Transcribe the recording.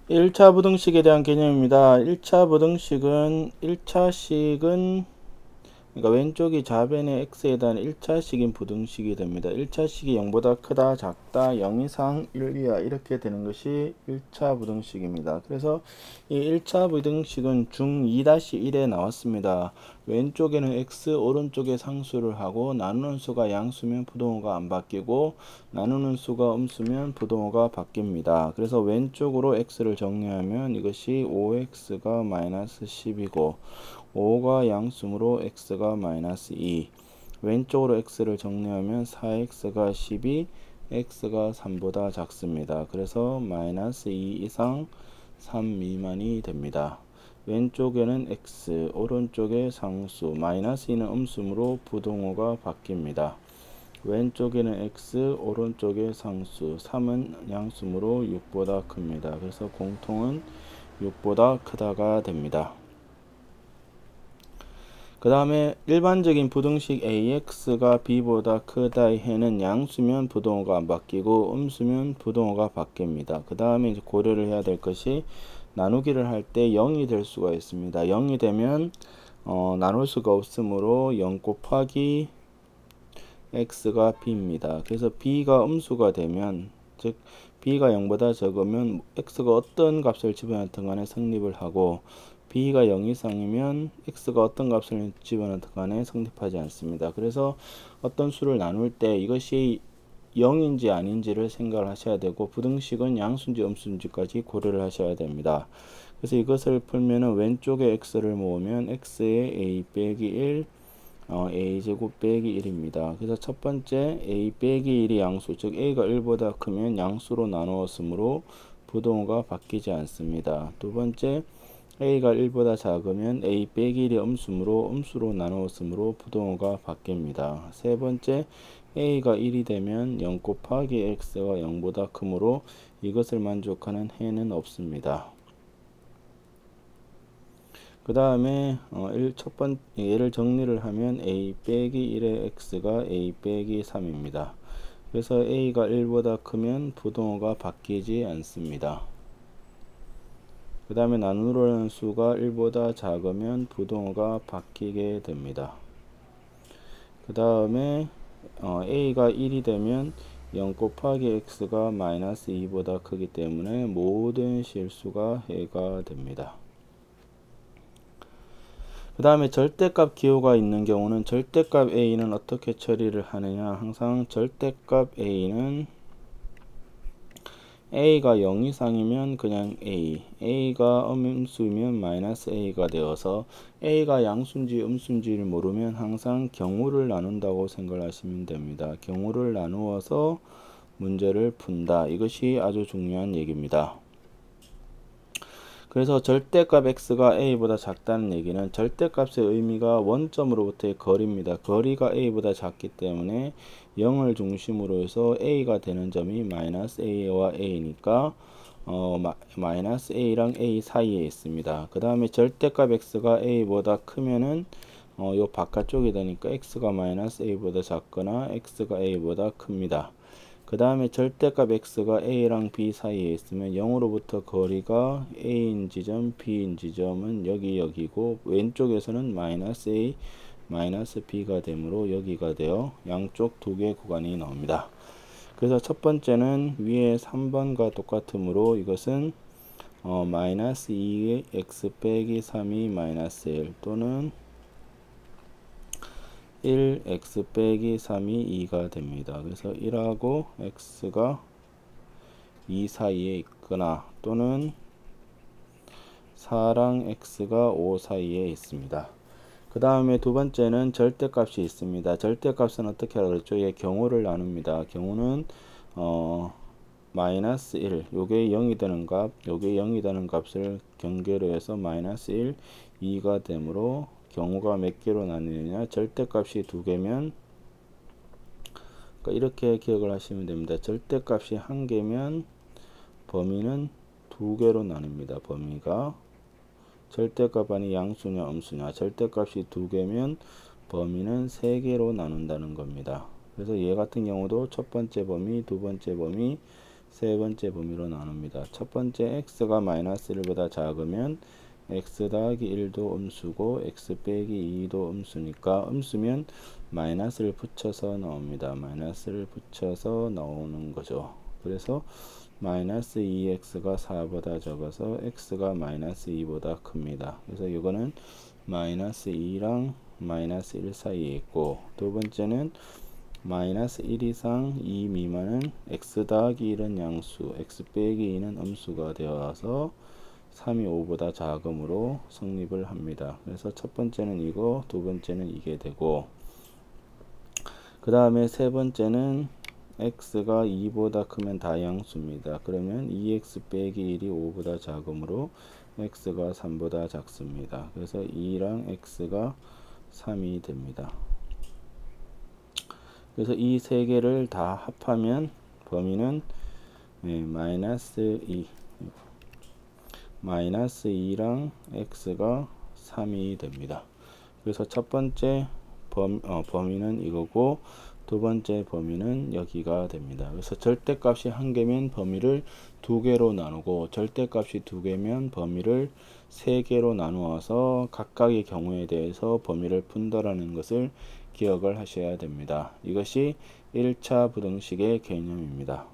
1차 부등식에 대한 개념입니다. 1차 부등식은 1차식은 그러니까 왼쪽이 좌변의 x에 대한 1차식인 부등식이 됩니다. 1차식이 0보다 크다, 작다, 0 이상, 1 이하 이렇게 되는 것이 1차 부등식입니다. 그래서 이 1차 부등식은 중 2-1에 나왔습니다. 왼쪽에는 x, 오른쪽에 상수를 하고 나누는 수가 양수면 부동호가 안 바뀌고 나누는 수가 음수면 부동호가 바뀝니다. 그래서 왼쪽으로 x를 정리하면 이것이 5x가 마이너스 10이고 5가 양수므로 x가 마이너스 2 왼쪽으로 x를 정리하면 4x가 12 x가 3보다 작습니다. 그래서 마이너스 2 이상 3 미만이 됩니다. 왼쪽에는 x 오른쪽에 상수 마이너스 2는 음수므로 부동호가 바뀝니다. 왼쪽에는 x 오른쪽에 상수 3은 양수므로 6보다 큽니다. 그래서 공통은 6보다 크다가 됩니다. 그 다음에 일반적인 부등식 AX가 B보다 크다의 해는 양수면 부동호가 안 바뀌고 음수면 부동호가 바뀝니다. 그 다음에 이제 고려를 해야 될 것이 나누기를 할 때 0이 될 수가 있습니다. 0이 되면 나눌 수가 없으므로 0 곱하기 X가 B입니다. 그래서 B가 음수가 되면 즉 B가 0보다 적으면 X가 어떤 값을 집어넣든 간에 성립을 하고 B가 0 이상이면 X가 어떤 값을 집어넣든 간에 성립하지 않습니다. 그래서 어떤 수를 나눌 때 이것이 0인지 아닌지를 생각을 하셔야 되고 부등식은 양수인지 음수인지까지 고려를 하셔야 됩니다. 그래서 이것을 풀면은 왼쪽에 X를 모으면 X에 A 빼기 1 a제곱 빼기 1입니다. 그래서 첫 번째 a 빼기 1이 양수, 즉 a가 1보다 크면 양수로 나누었으므로 부동호가 바뀌지 않습니다. 두 번째 a가 1보다 작으면 a 빼기 1이 음수므로 음수로 나누었으므로 부동호가 바뀝니다. 세 번째 a가 1이 되면 0 곱하기 x가 0보다 크므로 이것을 만족하는 해는 없습니다. 그 다음에 첫 번째 얘를 정리를 하면 a 빼기 1의 x가 a 빼기 3입니다. 그래서 a가 1보다 크면 부동호가 바뀌지 않습니다. 그 다음에 나누려는 수가 1보다 작으면 부동호가 바뀌게 됩니다. 그 다음에 a가 1이 되면 0 곱하기 x가 마이너스 2보다 크기 때문에 모든 실수가 해가 됩니다. 그 다음에 절대값 기호가 있는 경우는 절대값 a는 어떻게 처리를 하느냐, 항상 절대값 a는 a가 0 이상이면 그냥 a가 음수면 마이너스 a가 되어서 a가 양수인지 음수인지를 모르면 항상 경우를 나눈다고 생각하시면 됩니다. 경우를 나누어서 문제를 푼다. 이것이 아주 중요한 얘기입니다. 그래서 절대값 x가 a보다 작다는 얘기는 절대값의 의미가 원점으로부터의 거리입니다. 거리가 a보다 작기 때문에 0을 중심으로 해서 a가 되는 점이 마이너스 a와 a니까 마이너스 a랑 a 사이에 있습니다. 그 다음에 절대값 x가 a보다 크면은 요 바깥쪽이 되니까 x가 마이너스 a보다 작거나 x가 a보다 큽니다. 그 다음에 절대값 x가 a랑 b 사이에 있으면 0으로부터 거리가 a인 지점, b인 지점은 여기고 왼쪽에서는 마이너스 a, 마이너스 b가 되므로 여기가 되어 양쪽 두 개의 구간이 나옵니다. 그래서 첫 번째는 위에 3번과 똑같으므로 이것은 마이너스 2의 x 빼기 3이 마이너스 1 또는 1 x 빼기 3이 2가 됩니다. 그래서 1하고 x가 2 사이에 있거나 또는 4랑 x가 5 사이에 있습니다. 그 다음에 두 번째는 절대값이 있습니다. 절대값은 어떻게 하라고 그랬죠? 예, 경우를 나눕니다. 경우는 마이너스 1, 요게 0이 되는 값, 요게 0이 되는 값을 경계로 해서 마이너스 1, 2가 되므로 경우가 몇 개로 나뉘느냐, 절대값이 두 개면 그러니까 이렇게 기억을 하시면 됩니다. 절대값이 한 개면 범위는 두 개로 나눕니다. 범위가 절대값 아니 양수냐 음수냐, 절대값이 두 개면 범위는 세 개로 나눈다는 겁니다. 그래서 얘 같은 경우도 첫 번째 범위, 두 번째 범위, 세 번째 범위로 나눕니다. 첫 번째 x가 마이너스 1보다 작으면 x 더하기 1도 음수고 x 빼기 2도 음수니까 음수면 마이너스를 붙여서 나옵니다. 마이너스를 붙여서 나오는 거죠. 그래서 마이너스 2x가 4보다 적어서 x가 마이너스 2보다 큽니다. 그래서 이거는 마이너스 2랑 마이너스 1 사이에 있고, 두 번째는 마이너스 1 이상 2 미만은 x 더하기 1은 양수, x 빼기 2는 음수가 되어서 3이 5보다 작음으로 성립을 합니다. 그래서 첫 번째는 이거, 두 번째는 이게 되고, 그 다음에 세 번째는 x가 2보다 크면 다 양수입니다. 그러면 2x 빼기 1이 5보다 작음으로 x가 3보다 작습니다. 그래서 2랑 x가 3이 됩니다. 그래서 이 세 개를 다 합하면 범위는 마이너스 2랑 x가 3이 됩니다. 그래서 첫 번째 범위는 이거고, 두 번째 범위는 여기가 됩니다. 그래서 절대값이 한 개면 범위를 두 개로 나누고, 절대값이 두 개면 범위를 세 개로 나누어서 각각의 경우에 대해서 범위를 푼다라는 것을 기억을 하셔야 됩니다. 이것이 1차 부등식의 개념입니다.